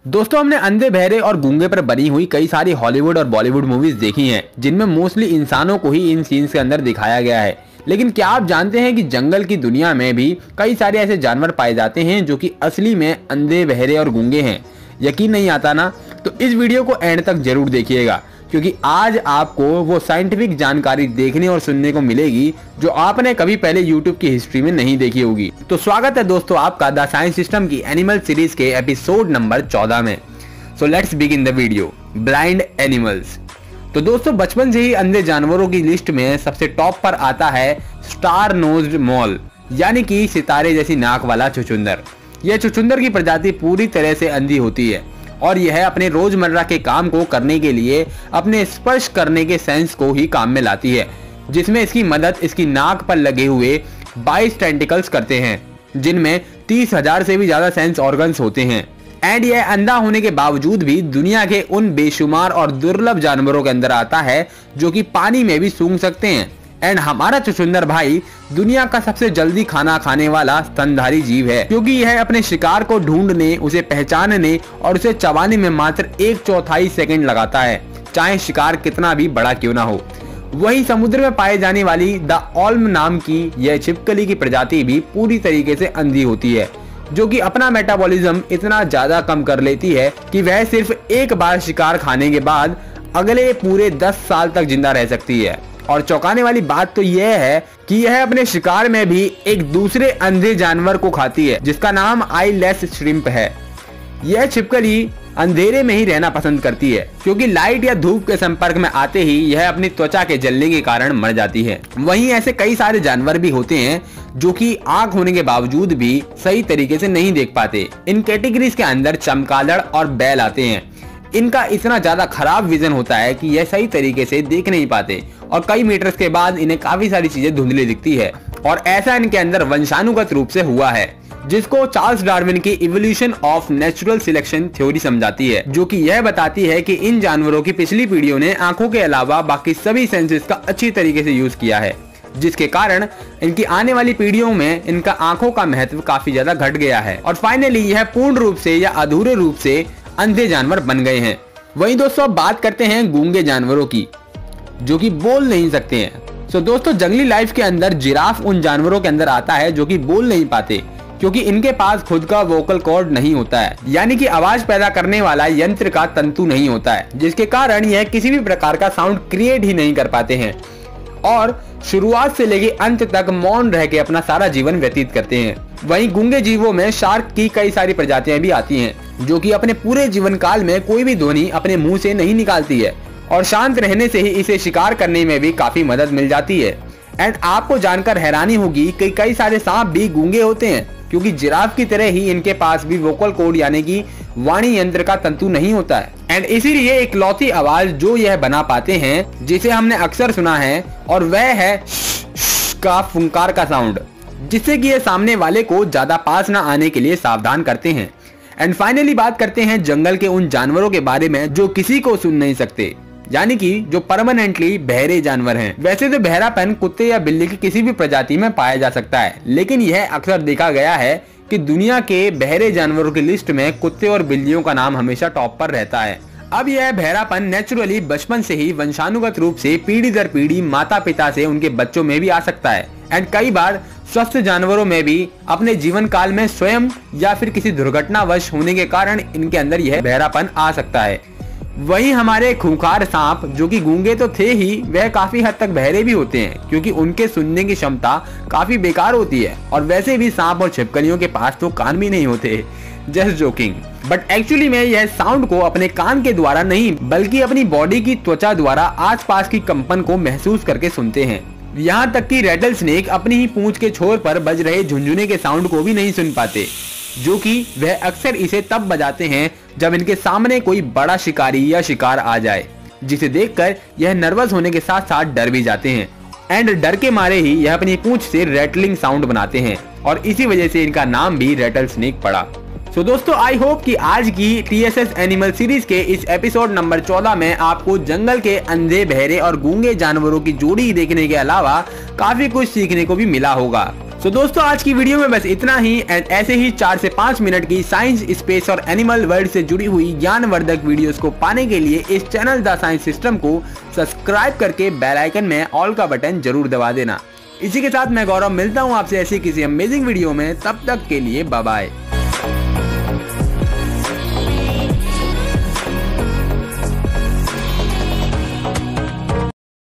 दोस्तों हमने अंधे बहरे और गूंगे पर बनी हुई कई सारी हॉलीवुड और बॉलीवुड मूवीज देखी हैं, जिनमें मोस्टली इंसानों को ही इन सीन्स के अंदर दिखाया गया है। लेकिन क्या आप जानते हैं कि जंगल की दुनिया में भी कई सारे ऐसे जानवर पाए जाते हैं जो कि असली में अंधे बहरे और गूंगे हैं। यकीन नहीं आता ना? तो इस वीडियो को एंड तक जरूर देखिएगा, क्योंकि आज आपको वो साइंटिफिक जानकारी देखने और सुनने को मिलेगी जो आपने कभी पहले YouTube की हिस्ट्री में नहीं देखी होगी। तो स्वागत है दोस्तों आपका द साइंस सिस्टम की एनिमल सीरीज के एपिसोड नंबर 14 में। So let's begin the video. Blind animals. तो दोस्तों बचपन से ही अंधे जानवरों की लिस्ट में सबसे टॉप पर आता है स्टार नोज्ड मॉल, यानी कि सितारे जैसी नाक वाला चुचुंदर। यह चुचुंदर की प्रजाति पूरी तरह से अंधी होती है और यह अपने रोजमर्रा के काम को करने के लिए अपने स्पर्श करने के सेंस को ही काम में लाती है, जिसमें इसकी मदद इसकी नाक पर लगे हुए 22 टेंटिकल्स करते हैं, जिनमें 30,000 से भी ज्यादा सेंस ऑर्गन्स होते हैं। एंड यह अंधा होने के बावजूद भी दुनिया के उन बेशुमार और दुर्लभ जानवरों के अंदर आता है जो कि पानी में भी सूंघ सकते हैं। एंड हमारा चुचुंदर भाई दुनिया का सबसे जल्दी खाना खाने वाला स्तनधारी जीव है, क्योंकि यह अपने शिकार को ढूंढने, उसे पहचानने और उसे चबाने में मात्र 1/4 सेकंड लगाता है, चाहे शिकार कितना भी बड़ा क्यों ना हो। वहीं समुद्र में पाए जाने वाली द ऑल्म नाम की यह छिपकली की प्रजाति भी पूरी तरीके से अंधी होती है, जो कि अपना मेटाबॉलिज्म इतना ज्यादा कम कर लेती है कि वह सिर्फ एक बार शिकार खाने के बाद अगले पूरे 10 साल तक जिंदा रह सकती है। और चौंकाने वाली बात तो यह है कि यह अपने शिकार में भी एक दूसरे अंधे जानवर को खाती है, जिसका नाम आईलेस श्रिम्प है। यह छिपकली अंधेरे में ही रहना पसंद करती है, क्योंकि लाइट या धूप के संपर्क में आते ही यह अपनी त्वचा के जलने के कारण मर जाती है। वहीं ऐसे कई सारे जानवर भी होते हैं जो कि आंख होने के बावजूद भी सही तरीके से नहीं देख पाते। इन कैटेगरीज के अंदर चमगादड़ और बैल आते हैं। इनका इतना ज्यादा खराब विजन होता है कि यह सही तरीके से देख नहीं पाते और कई मीटर्स के बाद इन्हें काफी सारी चीजें धुंधली दिखती है। और ऐसा इनके अंदर वंशानुगत रूप से हुआ है, जिसको चार्ल्स डार्विन की evolution of natural selection theory समझाती है, जो कि यह बताती है कि इन जानवरों की पिछली पीढ़ियों ने आंखों के अलावा बाकी सभी सेंसेस का अच्छी तरीके से यूज किया है, जिसके कारण इनकी आने वाली पीढ़ियों में इनका आंखों का महत्व काफी ज्यादा घट गया है और फाइनली यह पूर्ण रूप से या अधूरे रूप से अंधे जानवर बन गए हैं। वहीं दोस्तों अब बात करते हैं गूंगे जानवरों की, जो कि बोल नहीं सकते हैं। सो दोस्तों जंगली लाइफ के अंदर जिराफ उन जानवरों के अंदर आता है जो कि बोल नहीं पाते, क्योंकि इनके पास खुद का वोकल कॉर्ड नहीं होता है, यानी कि आवाज पैदा करने वाला यंत्र का तंतु नहीं होता है, जिसके कारण यह किसी भी प्रकार का साउंड क्रिएट ही नहीं कर पाते हैं और शुरुआत से लेके अंत तक मौन रह के अपना सारा जीवन व्यतीत करते हैं। वहीं गूंगे जीवों में शार्क की कई सारी प्रजातियां भी आती हैं, जो कि अपने पूरे जीवन काल में कोई भी ध्वनि अपने मुंह से नहीं निकालती है और शांत रहने से ही इसे शिकार करने में भी काफी मदद मिल जाती है। एंड आपको जानकर हैरानी होगी कि कई सारे सांप भी गूंगे होते हैं, क्योंकि जिराफ की तरह ही इनके पास भी वोकल कॉर्ड यानी कि वाणी यंत्र का तंतु नहीं होता है। एंड इसीलिए इकलौती आवाज जो यह बना पाते हैं, जिसे हमने अक्सर सुना है, और वह है का फुंकार का साउंड, जिससे कि ये सामने वाले को ज्यादा पास ना आने के लिए सावधान करते हैं। एंड फाइनली बात करते हैं जंगल के उन जानवरों के बारे में जो किसी को सुन नहीं सकते, यानी कि जो परमानेंटली बहरे जानवर हैं। वैसे तो बहरापन कुत्ते या बिल्ली की किसी भी प्रजाति में पाया जा सकता है, लेकिन यह अक्सर देखा गया है कि दुनिया के बहरे जानवरों की लिस्ट में कुत्ते और बिल्लियों का नाम हमेशा टॉप पर रहता है। अब यह बहरापन नेचुरली बचपन से ही वंशानुगत रूप से पीढ़ी दर पीढ़ी माता पिता से उनके बच्चों में भी आ सकता है। एंड कई बार स्वस्थ जानवरों में भी अपने जीवन काल में स्वयं या फिर किसी दुर्घटनावश होने के कारण इनके अंदर यह बहरापन आ सकता है। वहीं हमारे खूंखार सांप, जो कि गूंगे तो थे ही, वह काफी हद तक बहरे भी होते हैं, क्योंकि उनके सुनने की क्षमता काफी बेकार होती है। और वैसे भी सांप और छिपकलियों के पास तो कान भी नहीं होते, जस्ट जोकिंग। बट एक्चुअली में यह साउंड को अपने कान के द्वारा नहीं, बल्कि अपनी बॉडी की त्वचा द्वारा आसपास की कंपन को महसूस करके सुनते हैं। यहाँ तक कि रेटल स्नेक अपनी ही पूंछ के छोर पर बज रहे झुनझुने के साउंड को भी नहीं सुन पाते, जो कि वह अक्सर इसे तब बजाते हैं जब इनके सामने कोई बड़ा शिकारी या शिकार आ जाए, जिसे देखकर यह नर्वस होने के साथ साथ डर भी जाते हैं। एंड डर के मारे ही यह अपनी पूंछ से रैटलिंग साउंड बनाते हैं और इसी वजह से इनका नाम भी रेटल स्नेक पड़ा। सो दोस्तों आई होप कि आज की TSS एनिमल सीरीज के इस एपिसोड नंबर 14 में आपको जंगल के अंधे बहरे और गूंगे जानवरों की जोड़ी देखने के अलावा काफी कुछ सीखने को भी मिला होगा। तो दोस्तों आज की वीडियो में बस इतना ही। एंड ऐसे ही 4 से 5 मिनट की साइंस, स्पेस और एनिमल वर्ल्ड से जुड़ी हुई ज्ञानवर्धक वीडियोस को पाने के लिए इस चैनल द साइंस सिस्टम को सब्सक्राइब करके बेल आइकन में ऑल का बटन जरूर दबा देना। इसी के साथ मैं गौरव मिलता हूँ आपसे ऐसी किसी अमेजिंग वीडियो में, तब तक के लिए बाय बाय।